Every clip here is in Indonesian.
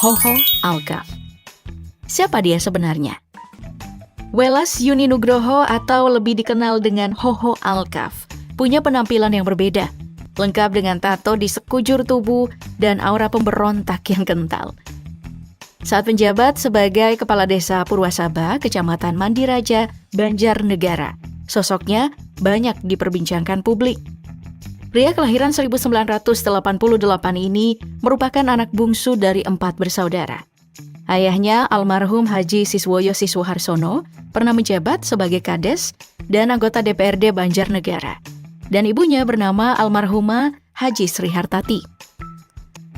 Hoho Alkaf. Siapa dia sebenarnya? Welas Yuni Nugroho atau lebih dikenal dengan Hoho Alkaf punya penampilan yang berbeda, lengkap dengan tato di sekujur tubuh dan aura pemberontak yang kental. Saat menjabat sebagai Kepala Desa Purwasaba, Kecamatan Mandiraja, Banjarnegara, sosoknya banyak diperbincangkan publik. Pria kelahiran 1988 ini merupakan anak bungsu dari 4 bersaudara. Ayahnya, almarhum Haji Siswoyo Siswoharsono, pernah menjabat sebagai Kades dan anggota DPRD Banjarnegara. Dan ibunya bernama almarhumah Haji Sri Hartati.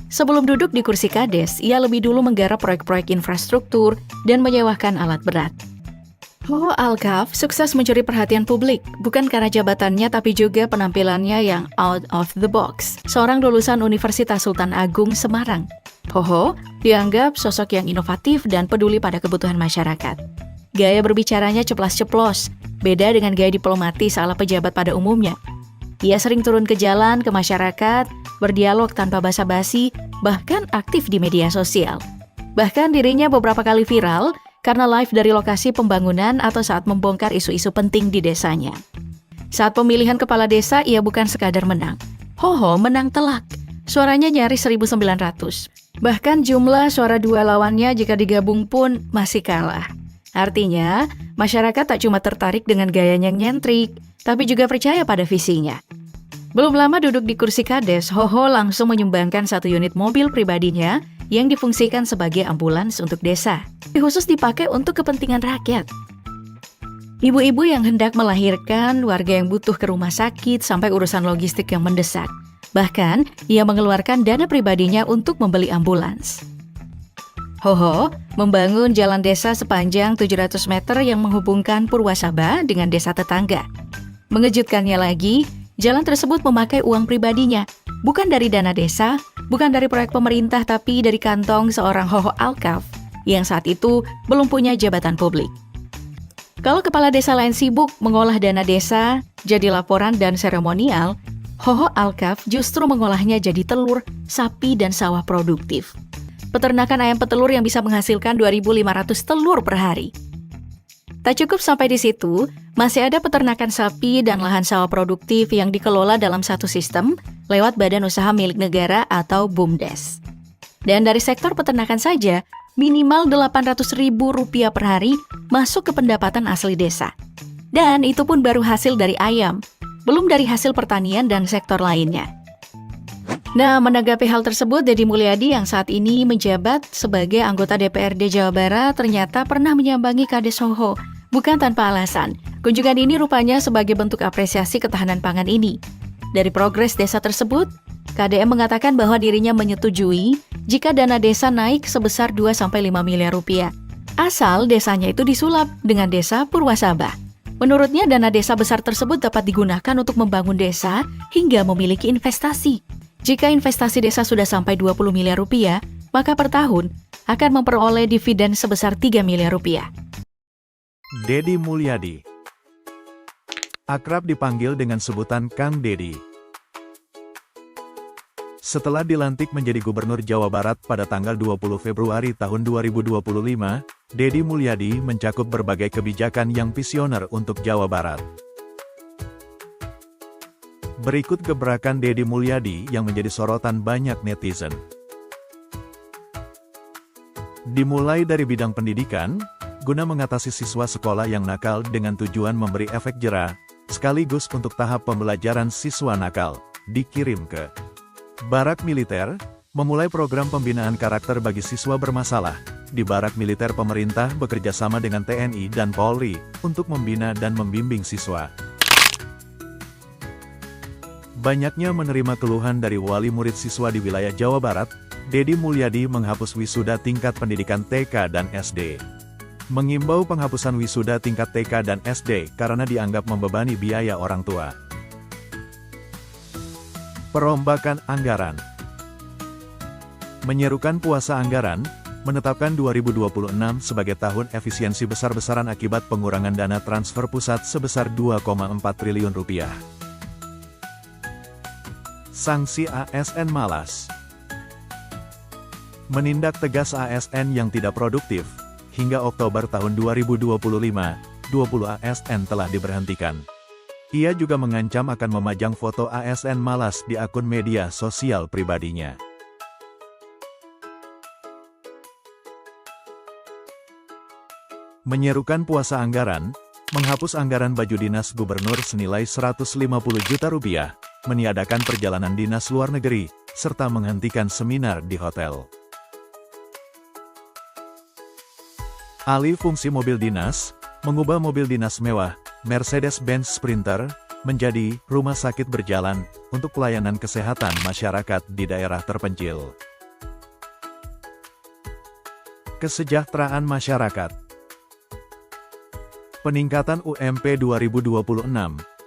Sebelum duduk di kursi Kades, ia lebih dulu menggarap proyek-proyek infrastruktur dan menyewakan alat berat. Hoho Alkaf sukses mencuri perhatian publik, bukan karena jabatannya tapi juga penampilannya yang out of the box. Seorang lulusan Universitas Sultan Agung Semarang, Hoho dianggap sosok yang inovatif dan peduli pada kebutuhan masyarakat. Gaya berbicaranya ceplas-ceplos, beda dengan gaya diplomatis ala pejabat pada umumnya. Ia sering turun ke jalan, ke masyarakat, berdialog tanpa basa-basi, bahkan aktif di media sosial. Bahkan dirinya beberapa kali viral karena live dari lokasi pembangunan atau saat membongkar isu-isu penting di desanya. Saat pemilihan kepala desa, ia bukan sekadar menang. Hoho menang telak. Suaranya nyaris 1.900. Bahkan jumlah suara dua lawannya jika digabung pun masih kalah. Artinya, masyarakat tak cuma tertarik dengan gayanya yang nyentrik, tapi juga percaya pada visinya. Belum lama duduk di kursi Kades, Hoho langsung menyumbangkan 1 unit mobil pribadinya yang difungsikan sebagai ambulans untuk desa, khusus dipakai untuk kepentingan rakyat. Ibu-ibu yang hendak melahirkan, warga yang butuh ke rumah sakit, sampai urusan logistik yang mendesak. Bahkan, ia mengeluarkan dana pribadinya untuk membeli ambulans. Hoho membangun jalan desa sepanjang 700 meter yang menghubungkan Purwasaba dengan desa tetangga. Mengejutkannya lagi, jalan tersebut memakai uang pribadinya, bukan dari dana desa, bukan dari proyek pemerintah, tapi dari kantong seorang Hoho Alkaf yang saat itu belum punya jabatan publik. Kalau kepala desa lain sibuk mengolah dana desa, jadi laporan dan seremonial, Hoho Alkaf justru mengolahnya jadi telur, sapi, dan sawah produktif. Peternakan ayam petelur yang bisa menghasilkan 2.500 telur per hari. Tak cukup sampai di situ, masih ada peternakan sapi dan lahan sawah produktif yang dikelola dalam satu sistem lewat Badan Usaha Milik Negara atau BUMDes. Dan dari sektor peternakan saja, minimal Rp800.000 per hari masuk ke pendapatan asli desa. Dan itu pun baru hasil dari ayam, belum dari hasil pertanian dan sektor lainnya. Nah, menanggapi hal tersebut, Deddy Mulyadi yang saat ini menjabat sebagai anggota DPRD Jawa Barat ternyata pernah menyambangi Kades Hoho, bukan tanpa alasan. Kunjungan ini rupanya sebagai bentuk apresiasi ketahanan pangan ini. Dari progres desa tersebut, KDM mengatakan bahwa dirinya menyetujui jika dana desa naik sebesar 2-5 miliar rupiah. Asal desanya itu disulap dengan desa Purwasaba. Menurutnya dana desa besar tersebut dapat digunakan untuk membangun desa hingga memiliki investasi. Jika investasi desa sudah sampai 20 miliar rupiah, maka per tahun akan memperoleh dividen sebesar 3 miliar rupiah. Deddy Mulyadi, akrab dipanggil dengan sebutan Kang Deddy. Setelah dilantik menjadi Gubernur Jawa Barat pada tanggal 20 Februari tahun 2025, Deddy Mulyadi mencakup berbagai kebijakan yang visioner untuk Jawa Barat. Berikut gebrakan Deddy Mulyadi yang menjadi sorotan banyak netizen. Dimulai dari bidang pendidikan, guna mengatasi siswa sekolah yang nakal dengan tujuan memberi efek jera, sekaligus untuk tahap pembelajaran siswa nakal, dikirim ke Barak Militer, memulai program pembinaan karakter bagi siswa bermasalah. Di Barak Militer pemerintah bekerja sama dengan TNI dan Polri, untuk membina dan membimbing siswa. Banyaknya menerima keluhan dari wali murid siswa di wilayah Jawa Barat, Deddy Mulyadi menghapus wisuda tingkat pendidikan TK dan SD. Mengimbau penghapusan wisuda tingkat TK dan SD karena dianggap membebani biaya orang tua. Perombakan anggaran. Menyerukan puasa anggaran, menetapkan 2026 sebagai tahun efisiensi besar-besaran akibat pengurangan dana transfer pusat sebesar 2,4 triliun rupiah. Sanksi ASN malas. Menindak tegas ASN yang tidak produktif. Hingga Oktober tahun 2025, 20 ASN telah diberhentikan. Ia juga mengancam akan memajang foto ASN malas di akun media sosial pribadinya. Menyerukan puasa anggaran, menghapus anggaran baju dinas gubernur senilai 150 juta rupiah, meniadakan perjalanan dinas luar negeri, serta menghentikan seminar di hotel. Alih fungsi mobil dinas, mengubah mobil dinas mewah, Mercedes-Benz Sprinter, menjadi rumah sakit berjalan untuk pelayanan kesehatan masyarakat di daerah terpencil. Kesejahteraan masyarakat. Peningkatan UMP 2026,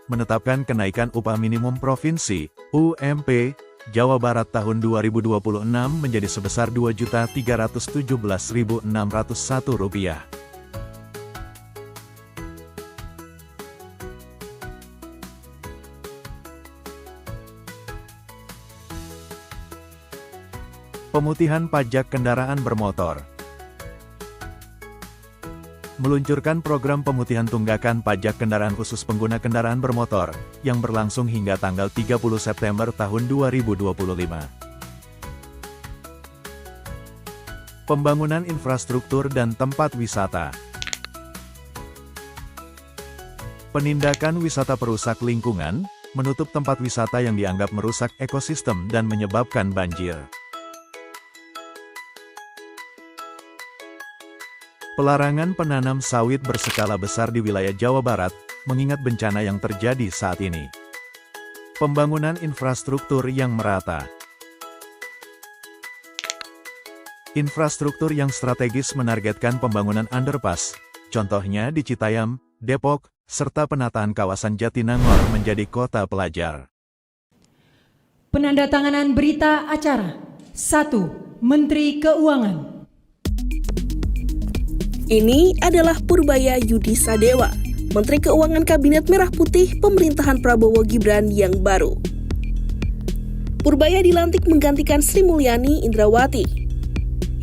menetapkan kenaikan upah minimum provinsi, UMP, Jawa Barat tahun 2026 menjadi sebesar Rp2.317.601. Pemutihan pajak kendaraan bermotor. Meluncurkan program pemutihan tunggakan pajak kendaraan khusus pengguna kendaraan bermotor, yang berlangsung hingga tanggal 30 September tahun 2025. Pembangunan infrastruktur dan tempat wisata. Penindakan wisata perusak lingkungan, menutup tempat wisata yang dianggap merusak ekosistem dan menyebabkan banjir. Pelarangan penanam sawit berskala besar di wilayah Jawa Barat, mengingat bencana yang terjadi saat ini. Pembangunan infrastruktur yang merata. Infrastruktur yang strategis menargetkan pembangunan underpass, contohnya di Citayam, Depok, serta penataan kawasan Jatinangor menjadi kota pelajar. Penandatanganan berita acara. 1. Menteri Keuangan. Ini adalah Purbaya Yudi Sadewa, Menteri Keuangan Kabinet Merah Putih Pemerintahan Prabowo Gibran yang baru. Purbaya dilantik menggantikan Sri Mulyani Indrawati.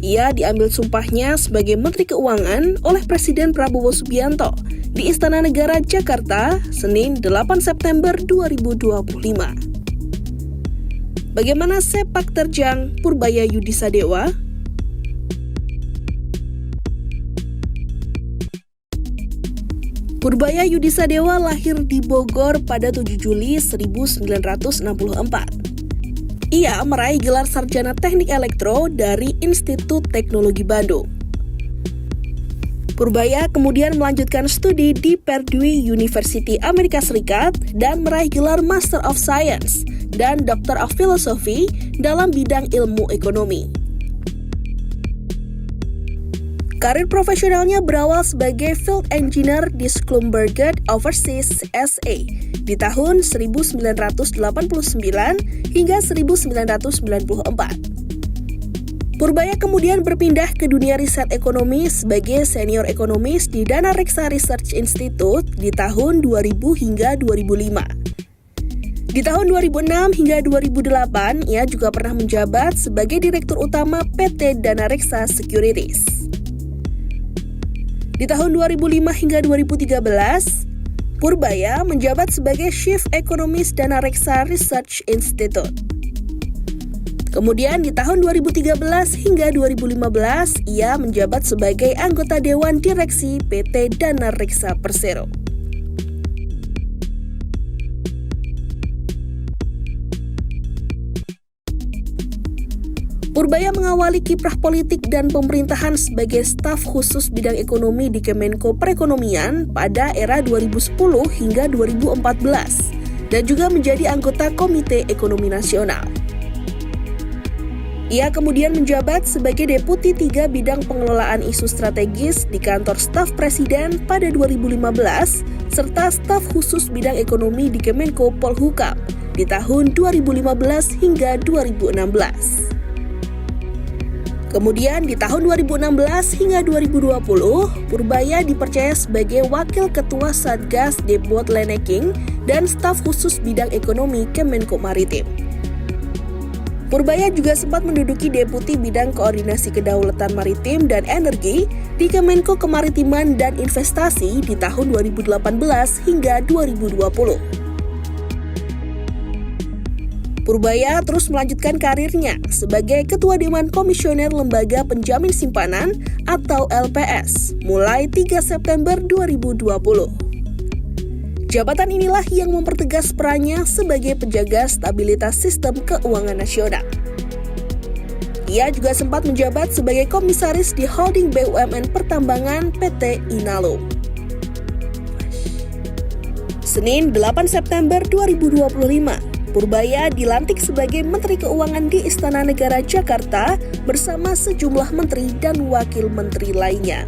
Ia diambil sumpahnya sebagai Menteri Keuangan oleh Presiden Prabowo Subianto di Istana Negara Jakarta, Senin 8 September 2025. Bagaimana sepak terjang Purbaya Yudi Sadewa? Purbaya Yudi Sadewa lahir di Bogor pada 7 Juli 1964. Ia meraih gelar sarjana teknik elektro dari Institut Teknologi Bandung. Purbaya kemudian melanjutkan studi di Purdue University Amerika Serikat dan meraih gelar Master of Science dan Doctor of Philosophy dalam bidang ilmu ekonomi. Karir profesionalnya berawal sebagai field engineer di Schlumberger Overseas SA di tahun 1989 hingga 1994. Purbaya kemudian berpindah ke dunia riset ekonomi sebagai senior ekonomis di Dana Reksa Research Institute di tahun 2000 hingga 2005. Di tahun 2006 hingga 2008, ia juga pernah menjabat sebagai Direktur Utama PT Dana Reksa Securities. Di tahun 2005 hingga 2013, Purbaya menjabat sebagai Chief Economist Dana Reksa Research Institute. Kemudian di tahun 2013 hingga 2015, ia menjabat sebagai anggota Dewan Direksi PT Dana Reksa Persero. Purbaya mengawali kiprah politik dan pemerintahan sebagai staf khusus bidang ekonomi di Kemenko Perekonomian pada era 2010 hingga 2014 dan juga menjadi anggota Komite Ekonomi Nasional. Ia kemudian menjabat sebagai Deputi 3 Bidang Pengelolaan Isu Strategis di Kantor Staf Presiden pada 2015 serta staf khusus bidang ekonomi di Kemenko Polhukam di tahun 2015 hingga 2016. Kemudian di tahun 2016 hingga 2020, Purbaya dipercaya sebagai Wakil Ketua Satgas Debottlenecking dan staf khusus bidang ekonomi Kemenko Maritim. Purbaya juga sempat menduduki Deputi Bidang Koordinasi Kedaulatan Maritim dan Energi di Kemenko Kemaritiman dan Investasi di tahun 2018 hingga 2020. Purbaya terus melanjutkan karirnya sebagai Ketua Dewan Komisioner Lembaga Penjamin Simpanan atau LPS mulai 3 September 2020. Jabatan inilah yang mempertegas perannya sebagai penjaga stabilitas sistem keuangan nasional. Ia juga sempat menjabat sebagai komisaris di holding BUMN Pertambangan PT Inalum. Senin 8 September 2025, Purbaya dilantik sebagai Menteri Keuangan di Istana Negara Jakarta bersama sejumlah menteri dan wakil menteri lainnya.